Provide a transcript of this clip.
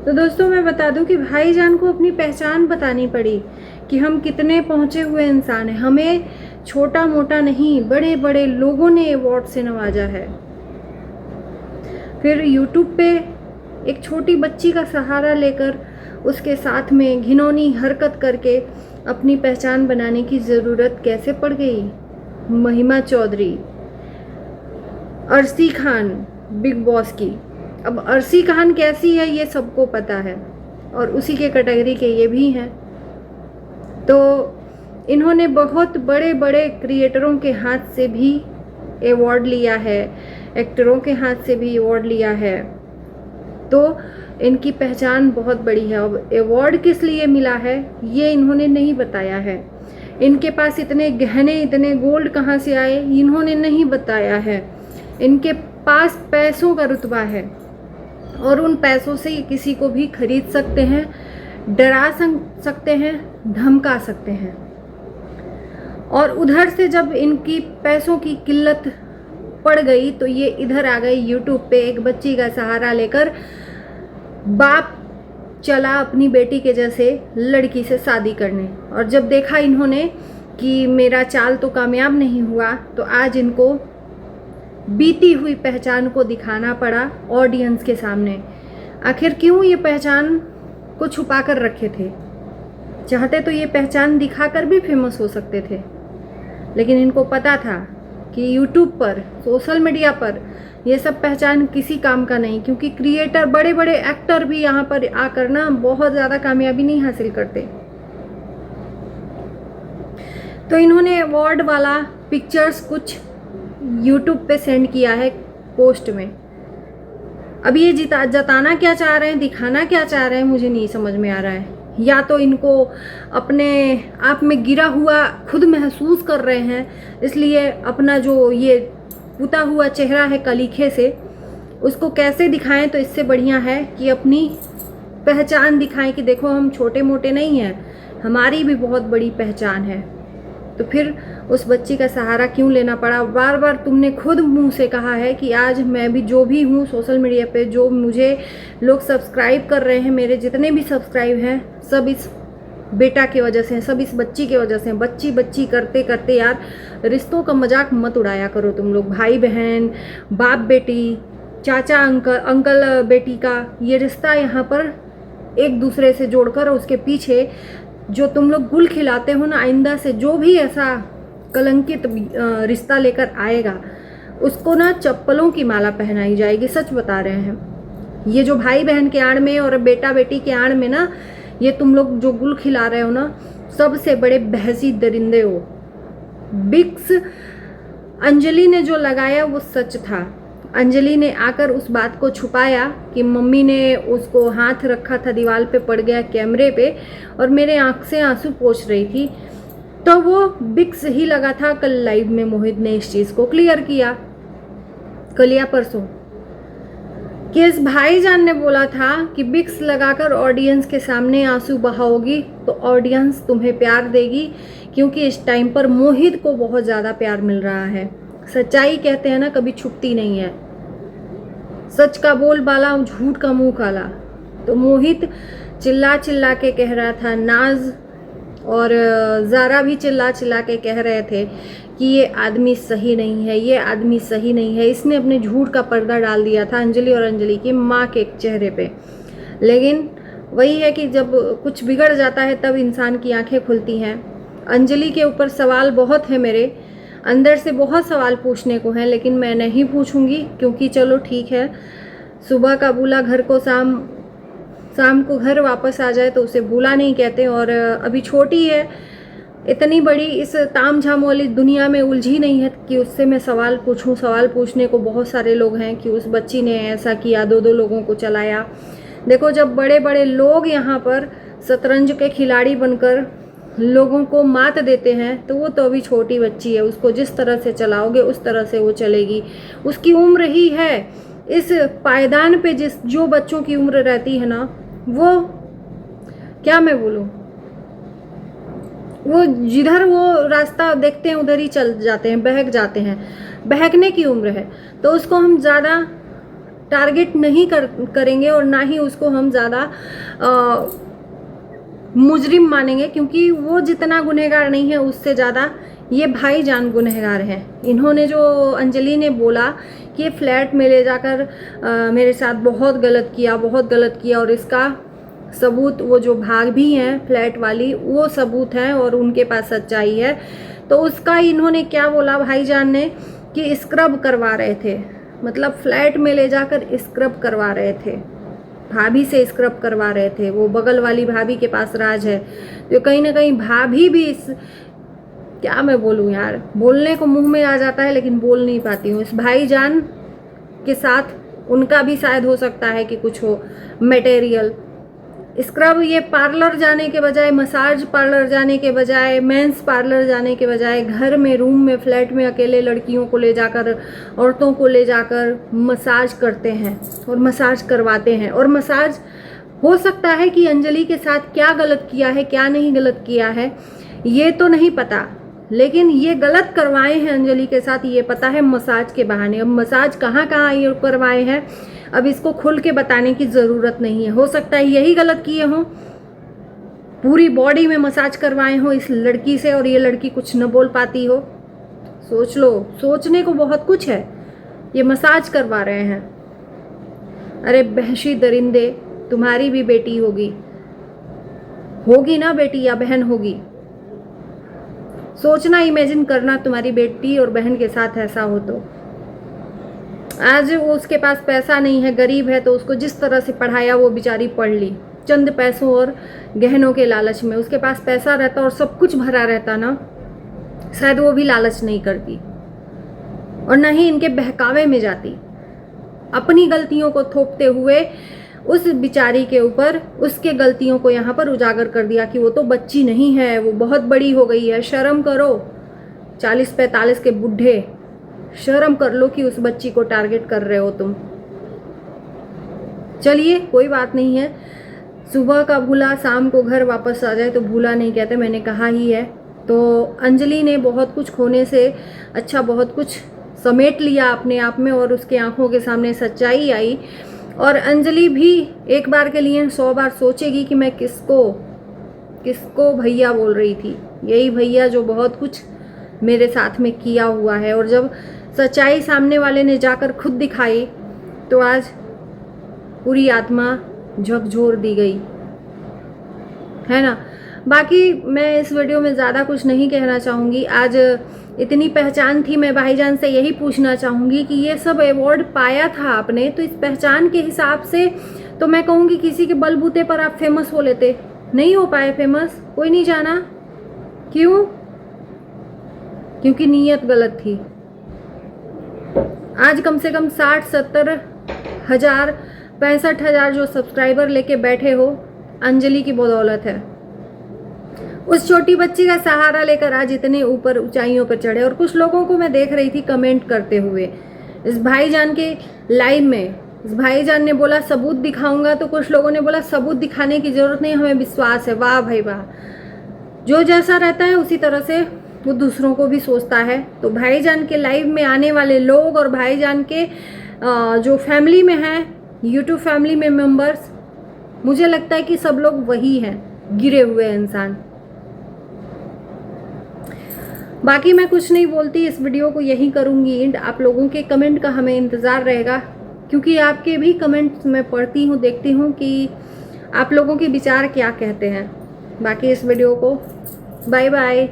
तो दोस्तों मैं बता दूं कि भाईजान को अपनी पहचान बतानी पड़ी कि हम कितने पहुंचे हुए इंसान हैं। हमें छोटा मोटा नहीं, बड़े बड़े लोगों ने अवार्ड से नवाजा है। फिर यूट्यूब पे एक छोटी बच्ची का सहारा लेकर उसके साथ में घिनौनी हरकत करके अपनी पहचान बनाने की ज़रूरत कैसे पड़ गई। महिमा चौधरी, अर्शी खान बिग बॉस की। अब अर्शी खान कैसी है ये सबको पता है और उसी के कैटेगरी के ये भी हैं। तो इन्होंने बहुत बड़े बड़े क्रिएटरों के हाथ से भी अवार्ड लिया है, एक्टरों के हाथ से भी अवार्ड लिया है। तो इनकी पहचान बहुत बड़ी है। अब अवार्ड किस लिए मिला है ये इन्होंने नहीं बताया है। इनके पास इतने गहने, इतने गोल्ड कहाँ से आए इन्होंने नहीं बताया है। इनके पास पैसों का रुतबा है और उन पैसों से ये किसी को भी खरीद सकते हैं, डरा सकते हैं, धमका सकते हैं। और उधर से जब इनकी पैसों की किल्लत पड़ गई तो ये इधर आ गए यूट्यूब पे एक बच्ची का सहारा लेकर। बाप चला अपनी बेटी के जैसे लड़की से शादी करने, और जब देखा इन्होंने कि मेरा चाल तो कामयाब नहीं हुआ तो आज इनको बीती हुई पहचान को दिखाना पड़ा ऑडियंस के सामने। आखिर क्यों ये पहचान को छुपा कर रखे थे? चाहते तो ये पहचान दिखाकर भी फेमस हो सकते थे, लेकिन इनको पता था कि यूट्यूब पर, सोशल मीडिया पर ये सब पहचान किसी काम का नहीं, क्योंकि क्रिएटर, बड़े बड़े एक्टर भी यहाँ पर आकर ना बहुत ज़्यादा कामयाबी नहीं हासिल करते। तो इन्होंने अवार्ड वाला पिक्चर्स कुछ यूट्यूब पे सेंड किया है पोस्ट में। अब ये जताना क्या चाह रहे हैं, दिखाना क्या चाह रहे हैं, मुझे नहीं समझ में आ रहा है। या तो इनको अपने आप में गिरा हुआ खुद महसूस कर रहे हैं, इसलिए अपना जो ये पुता हुआ चेहरा है कलीखे से, उसको कैसे दिखाएं। तो इससे बढ़िया है कि अपनी पहचान दिखाएं कि देखो हम छोटे मोटे नहीं हैं, हमारी भी बहुत बड़ी पहचान है। तो फिर उस बच्ची का सहारा क्यों लेना पड़ा? बार बार तुमने खुद मुंह से कहा है कि आज मैं भी जो भी हूँ सोशल मीडिया पे, जो मुझे लोग सब्सक्राइब कर रहे हैं, मेरे जितने भी सब्सक्राइब हैं सब इस बेटा की वजह से हैं, सब इस बच्ची की वजह से हैं। बच्ची बच्ची करते करते यार रिश्तों का मजाक मत उड़ाया करो तुम लोग। भाई बहन, बाप बेटी, चाचा अंकल बेटी का ये रिश्ता यहाँ पर एक दूसरे से जोड़कर उसके पीछे जो तुम लोग गुल खिलाते हो ना, आइंदा से जो भी ऐसा कलंकित रिश्ता लेकर आएगा उसको ना चप्पलों की माला पहनाई जाएगी। सच बता रहे हैं। ये जो भाई बहन के आड़ में और बेटा बेटी के आड़ में ना ये तुम लोग जो गुल खिला रहे हो ना, सबसे बड़े बहसी दरिंदे हो। बिक्स अंजलि ने जो लगाया वो सच था। अंजलि ने आकर उस बात को छुपाया कि मम्मी ने उसको हाथ रखा था, दीवार पे पड़ गया कैमरे पे और मेरे आंख से आंसू पोंछ रही थी। तो वो बिक्स ही लगा था। कल लाइव में मोहित ने इस चीज़ को क्लियर किया, कल या परसों, कि इस भाईजान ने बोला था कि बिक्स लगाकर ऑडियंस के सामने आंसू बहाओगी तो ऑडियंस तुम्हें प्यार देगी, क्योंकि इस टाइम पर मोहित को बहुत ज़्यादा प्यार मिल रहा है। सच्चाई कहते हैं ना कभी छुपती नहीं है। सच का बोल बाला, झूठ का मुंह काला। तो मोहित चिल्ला चिल्ला के कह रहा था, नाज और ज़ारा भी चिल्ला चिल्ला के कह रहे थे कि ये आदमी सही नहीं है, ये आदमी सही नहीं है। इसने अपने झूठ का पर्दा डाल दिया था अंजलि और अंजलि की माँ के चेहरे पे। लेकिन वही है कि जब कुछ बिगड़ जाता है तब इंसान की आंखें खुलती हैं। अंजलि के ऊपर सवाल बहुत है, मेरे अंदर से बहुत सवाल पूछने को हैं, लेकिन मैं नहीं पूछूंगी, क्योंकि चलो ठीक है, सुबह का बुला घर को शाम को घर वापस आ जाए तो उसे बुला नहीं कहते। और अभी छोटी है, इतनी बड़ी इस ताम झाम वाली दुनिया में उलझी नहीं है कि उससे मैं सवाल पूछूं। सवाल पूछने को बहुत सारे लोग हैं कि उस बच्ची ने ऐसा किया, दो लोगों को चलाया। देखो, जब बड़े बड़े लोग यहाँ पर शतरंज के खिलाड़ी बनकर लोगों को मात देते हैं तो वो तो अभी छोटी बच्ची है, उसको जिस तरह से चलाओगे उस तरह से वो चलेगी। उसकी उम्र ही है इस पायदान पे जो बच्चों की उम्र रहती है ना, वो क्या मैं बोलूँ, वो जिधर वो रास्ता देखते हैं उधर ही चल जाते हैं, बहक जाते हैं। बहकने की उम्र है तो उसको हम ज़्यादा टारगेट नहीं करेंगे और ना ही उसको हम ज़्यादा मुजरिम मानेंगे, क्योंकि वो जितना गुनहगार नहीं है उससे ज़्यादा ये भाईजान गुनहगार हैं। इन्होंने जो अंजलि ने बोला कि ये फ्लैट में ले जाकर मेरे साथ बहुत गलत किया और इसका सबूत वो जो भाभी हैं फ्लैट वाली वो सबूत हैं और उनके पास सच्चाई है, तो उसका इन्होंने क्या बोला भाईजान ने कि स्क्रब करवा रहे थे, मतलब फ्लैट में ले जाकर स्क्रब करवा रहे थे, भाभी से स्क्रब करवा रहे थे। वो बगल वाली भाभी के पास राज है, तो कहीं ना कहीं भाभी भी इस, क्या मैं बोलूँ यार, बोलने को मुंह में आ जाता है लेकिन बोल नहीं पाती हूँ। इस भाईजान के साथ उनका भी शायद हो सकता है कि कुछ हो मटेरियल। स्क्रब ये पार्लर जाने के बजाय, मसाज पार्लर जाने के बजाय, मेंस पार्लर जाने के बजाय घर में, रूम में, फ्लैट में अकेले लड़कियों को ले जाकर, औरतों को ले जाकर मसाज करते हैं और मसाज करवाते हैं। और मसाज हो सकता है कि अंजलि के साथ क्या गलत किया है, क्या नहीं गलत किया है ये तो नहीं पता, लेकिन ये गलत करवाए हैं अंजलि के साथ ये पता है मसाज के बहाने। अब मसाज कहाँ कहाँ ये करवाए हैं अब इसको खुल के बताने की ज़रूरत नहीं है। हो सकता है यही गलत किए हों, पूरी बॉडी में मसाज करवाए हों इस लड़की से और ये लड़की कुछ न बोल पाती हो। सोच लो, सोचने को बहुत कुछ है। ये मसाज करवा रहे हैं। अरे बहशी दरिंदे, तुम्हारी भी बेटी होगी ना, बेटी या बहन होगी। सोचना, इमेजिन करना तुम्हारी बेटी और बहन के साथ ऐसा हो तो। आज वो उसके पास पैसा नहीं है, गरीब है, तो उसको जिस तरह से पढ़ाया वो बेचारी पढ़ ली चंद पैसों और गहनों के लालच में। उसके पास पैसा रहता और सब कुछ भरा रहता ना, शायद वो भी लालच नहीं करती और न ही इनके बहकावे में जाती। अपनी गलतियों को थोपते हुए उस बिचारी के ऊपर उसके गलतियों को यहाँ पर उजागर कर दिया कि वो तो बच्ची नहीं है, वो बहुत बड़ी हो गई है। शर्म करो 40-45 के बुढ़े, शर्म कर लो कि उस बच्ची को टारगेट कर रहे हो तुम। चलिए कोई बात नहीं है, सुबह का भूला शाम को घर वापस आ जाए तो भूला नहीं कहते, मैंने कहा ही है। तो अंजलि ने बहुत कुछ खोने से अच्छा बहुत कुछ समेट लिया अपने आप में और उसके आंखों के सामने सच्चाई आई। और अंजलि भी एक बार के लिए 100 बार सोचेगी कि मैं किसको भैया बोल रही थी। यही भैया जो बहुत कुछ मेरे साथ में किया हुआ है। और जब सच्चाई सामने वाले ने जाकर खुद दिखाई तो आज पूरी आत्मा झकझोर दी गई है ना। बाकी मैं इस वीडियो में ज़्यादा कुछ नहीं कहना चाहूँगी। आज इतनी पहचान थी, मैं भाईजान से यही पूछना चाहूँगी कि ये सब अवार्ड पाया था आपने, तो इस पहचान के हिसाब से तो मैं कहूँगी किसी के बलबूते पर आप फेमस हो लेते। नहीं हो पाए फेमस, कोई नहीं जाना। क्यों? क्योंकि नीयत गलत थी। आज कम से कम 60-70 हज़ार 65,000 जो सब्सक्राइबर लेके बैठे हो, अंजलि की बदौलत है। उस छोटी बच्ची का सहारा लेकर आज इतने ऊपर ऊंचाइयों पर चढ़े। और कुछ लोगों को मैं देख रही थी कमेंट करते हुए इस भाईजान के लाइव में, इस भाईजान ने बोला सबूत दिखाऊंगा, तो कुछ लोगों ने बोला सबूत दिखाने की ज़रूरत नहीं, हमें विश्वास है। वाह भाई वाह, जो जैसा रहता है उसी तरह से वो दूसरों को भी सोचता है। तो भाईजान के लाइव में आने वाले लोग और भाईजान के जो फैमिली में हैं, यूट्यूब फैमिली में मेंबर्स, मुझे लगता है कि सब लोग वही हैं, गिरे हुए इंसान। बाकी मैं कुछ नहीं बोलती, इस वीडियो को यही करूँगी एंड। आप लोगों के कमेंट का हमें इंतज़ार रहेगा, क्योंकि आपके भी कमेंट्स मैं पढ़ती हूँ, देखती हूँ कि आप लोगों के विचार क्या कहते हैं। बाकी इस वीडियो को बाय बाय।